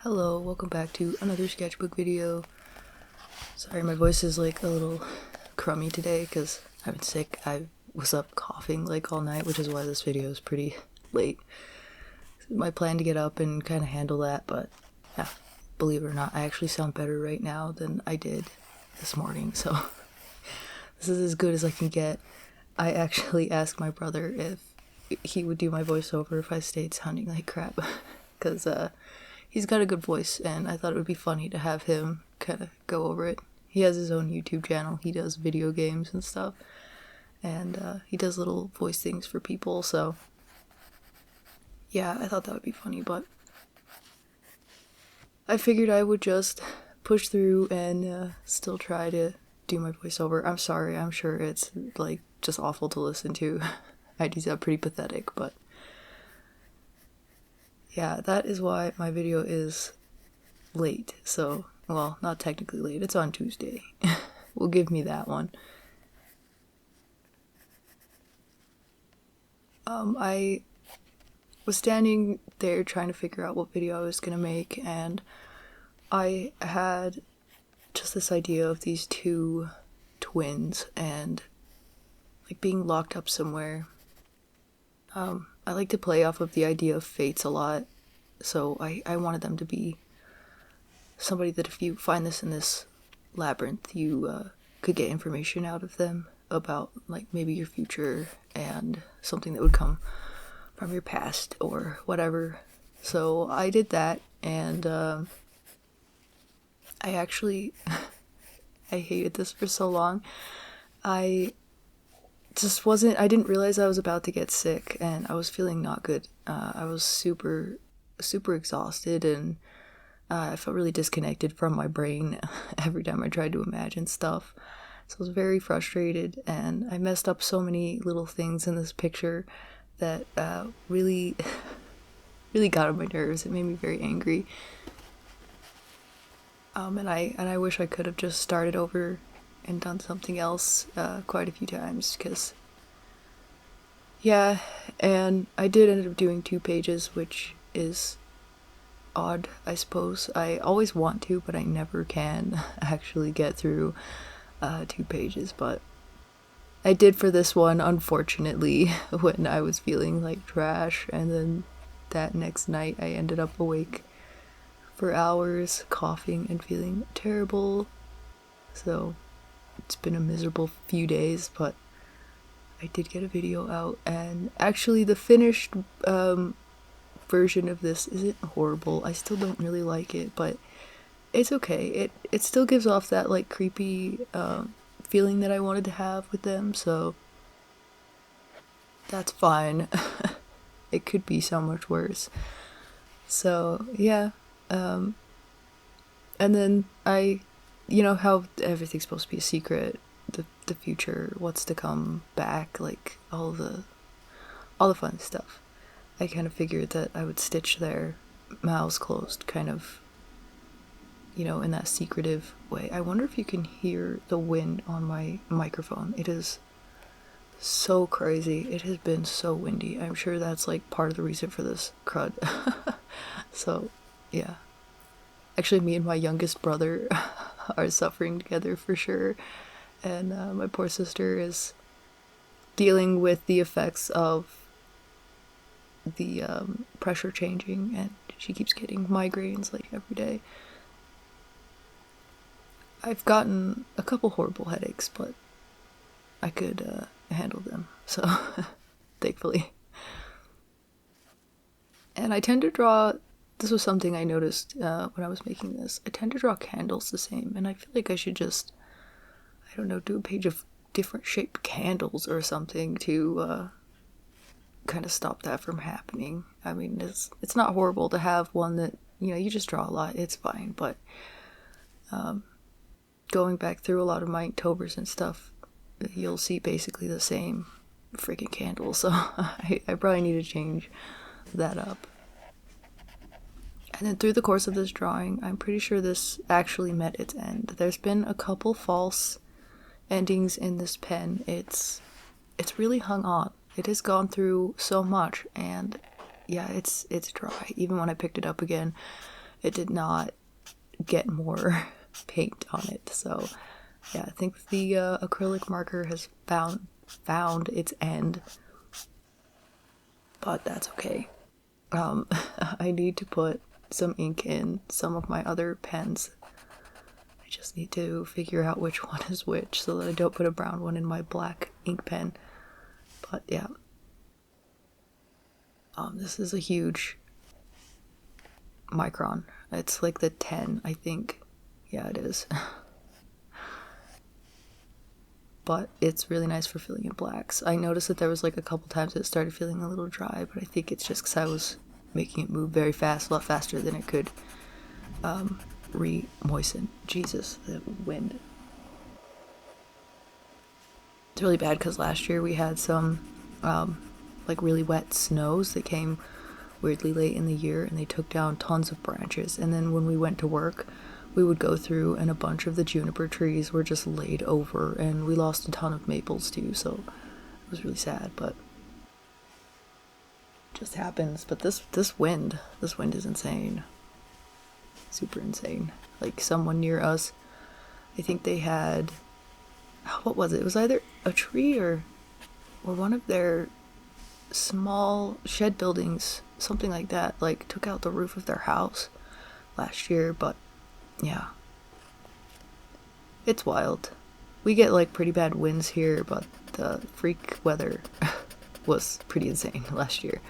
Hello, welcome back to another sketchbook video. Sorry, my voice is like a little crummy today because I've been sick. I was up coughing like all night, which is why this video is pretty late. My plan to get up and kind of handle that, but yeah, believe it or not, I actually sound better right now than I did this morning, so this is as good as I can get. I actually asked my brother if he would do my voiceover if I stayed sounding like crap, because he's got a good voice, and I thought it would be funny to have him kind of go over it. He has his own YouTube channel. He does video games and stuff, and he does little voice things for people, so yeah, I thought that would be funny, but I figured I would just push through and still try to do my voiceover. I'm sorry, I'm sure it's like just awful to listen to. I do sound pretty pathetic, but yeah, that is why my video is late. So, well, not technically late, it's on Tuesday. We'll give me that one. I was standing there trying to figure out what video I was gonna make, and I had just this idea of these two twins and like being locked up somewhere. I like to play off of the idea of fates a lot, so I wanted them to be somebody that if you find this in this labyrinth, you could get information out of them about like maybe your future and something that would come from your past or whatever. So I did that, and I actually I hated this for so long. I didn't realize I was about to get sick, and I was feeling not good. I was super exhausted, and I felt really disconnected from my brain every time I tried to imagine stuff. So I was very frustrated, and I messed up so many little things in this picture that really got on my nerves. It made me very angry. And I wish I could have just started over and done something else quite a few times, because yeah, and I did end up doing 2 pages, which is odd, I suppose. I always want to, but I never can actually get through 2 pages, but I did for this one, unfortunately, when I was feeling like trash, and then that next night I ended up awake for hours, coughing and feeling terrible. So it's been a miserable few days, but I did get a video out, and actually the finished version of this isn't horrible. I still don't really like it, but it's okay. It still gives off that like creepy feeling that I wanted to have with them, so that's fine. It could be so much worse. So yeah, and then you know how everything's supposed to be a secret, the future, what's to come back, like all the fun stuff. I kind of figured that I would stitch their mouths closed, kind of, you know, in that secretive way. I wonder if you can hear the wind on my microphone. It is so crazy. It has been so windy. I'm sure that's like part of the reason for this crud. So yeah, actually me and my youngest brother are suffering together for sure, and my poor sister is dealing with the effects of the pressure changing, and she keeps getting migraines like every day. I've gotten a couple horrible headaches, but I could handle them, so thankfully. And I tend to draw, this was something I noticed when I was making this, I tend to draw candles the same, and I feel like I should just, I don't know, do a page of different shaped candles or something to kind of stop that from happening. I mean, it's not horrible to have one that, you know, you just draw a lot, it's fine, but going back through a lot of my Inktober's and stuff, you'll see basically the same freaking candle, so I probably need to change that up. And then through the course of this drawing, I'm pretty sure this actually met its end. There's been a couple false endings in this pen. It's really hung on. It has gone through so much, and yeah, it's dry. Even when I picked it up again, it did not get more paint on it. So yeah, I think the acrylic marker has found its end, but that's okay. I need to put some ink in some of my other pens. I just need to figure out which one is which so that I don't put a brown one in my black ink pen. But yeah. This is a huge micron. It's like the 10, I think. Yeah, it is. But it's really nice for filling in blacks. I noticed that there was like a couple times it started feeling a little dry, but I think it's just because I was making it move very fast, a lot faster than it could re-moisten. Jesus, the wind. It's really bad because last year we had some like really wet snows that came weirdly late in the year, and they took down tons of branches. And then when we went to work, we would go through and a bunch of the juniper trees were just laid over, and we lost a ton of maples too, so it was really sad, but it just happens. But this wind is insane. Super insane. Like someone near us, I think they had, what was it? It was either a tree or one of their small shed buildings, something like that, like took out the roof of their house last year. But yeah, it's wild. We get like pretty bad winds here, but the freak weather was pretty insane last year.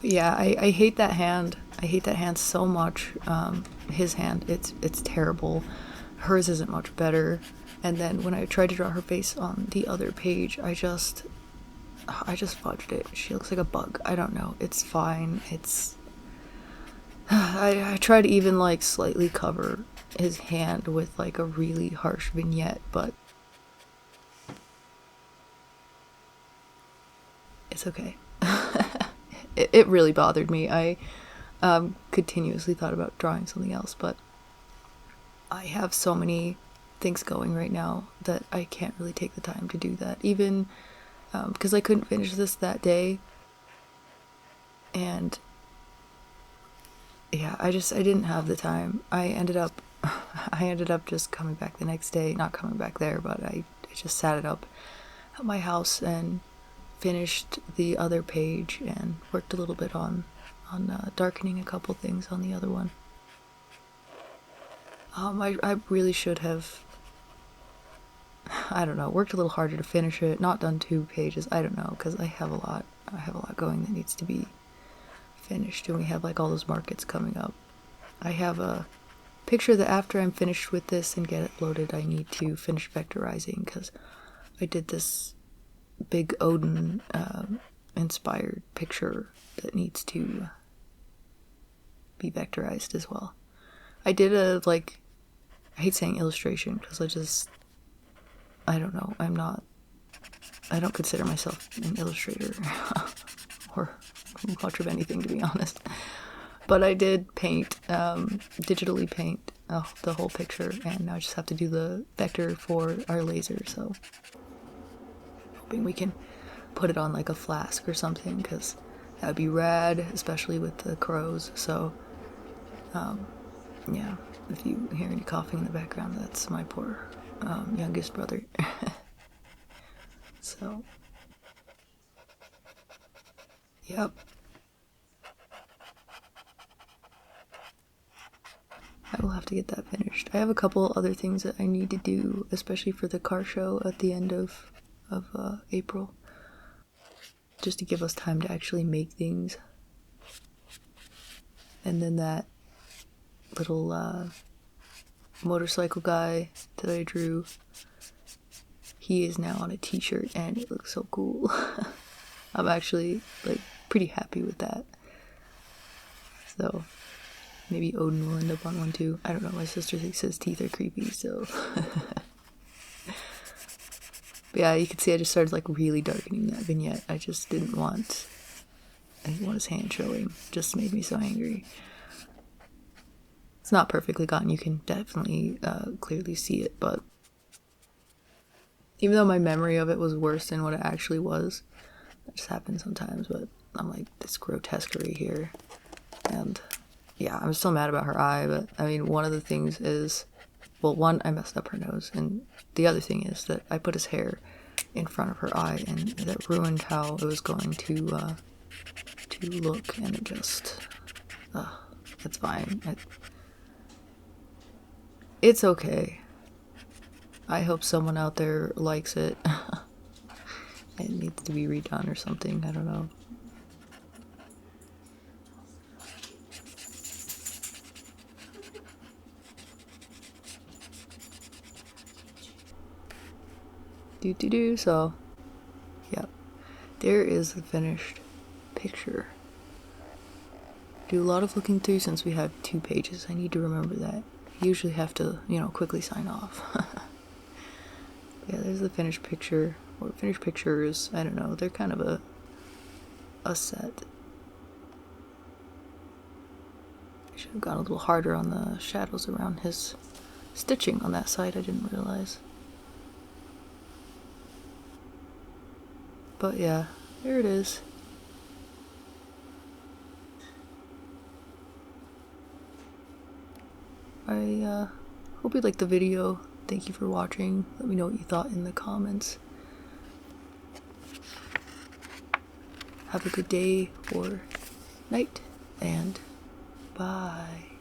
But yeah, I hate that hand. I hate that hand so much. His hand, it's terrible. Hers isn't much better. And then when I tried to draw her face on the other page, I just fudged it. She looks like a bug. I don't know. It's fine. It's I try to even like slightly cover his hand with like a really harsh vignette, but it's okay. It really bothered me. I continuously thought about drawing something else, but I have so many things going right now that I can't really take the time to do that, even because I couldn't finish this that day. And yeah, I didn't have the time. I ended up just coming back the next day, not coming back there, but I just sat it up at my house and finished the other page and worked a little bit on darkening a couple things on the other one. I really should have, I don't know, worked a little harder to finish it, not done 2 pages, I don't know, because I have a lot going that needs to be finished, and we have like all those markets coming up. I have a picture that after I'm finished with this and get it loaded, I need to finish vectorizing, because I did this big Odin inspired picture that needs to be vectorized as well. I did a, like, I hate saying illustration because I don't know, I don't consider myself an illustrator or much of anything, to be honest. But I did paint, digitally paint the whole picture, and now I just have to do the vector for our laser, so hoping we can put it on like a flask or something, because that would be rad, especially with the crows. So yeah, if you hear any coughing in the background, that's my poor youngest brother. So yep, I will have to get that finished. I have a couple other things that I need to do, especially for the car show at the end of April, just to give us time to actually make things. And then that little motorcycle guy that I drew, he is now on a t-shirt and it looks so cool. I'm actually like pretty happy with that. So maybe Odin will end up on one too. I don't know, my sister thinks his teeth are creepy, so but yeah, you can see I just started like really darkening that vignette. I didn't want his hand showing. It just made me so angry. It's not perfectly gotten, you can definitely clearly see it, but even though my memory of it was worse than what it actually was, that just happens sometimes. But I'm like, this grotesquerie here. And yeah, I'm still mad about her eye, but I mean, one of the things is, well, one, I messed up her nose, and the other thing is that I put his hair in front of her eye, and that ruined how it was going to look, and it just, it's fine. It's okay. I hope someone out there likes it. It needs to be redone or something, I don't know. So, yeah. There is the finished picture. Do a lot of looking through since we have 2 pages. I need to remember that. I usually have to, quickly sign off. Yeah, there's the finished picture. Or finished pictures, I don't know. They're kind of a set. I should have gone a little harder on the shadows around his stitching on that side. I didn't realize. But yeah, there it is. I hope you liked the video. Thank you for watching. Let me know what you thought in the comments. Have a good day or night, and bye.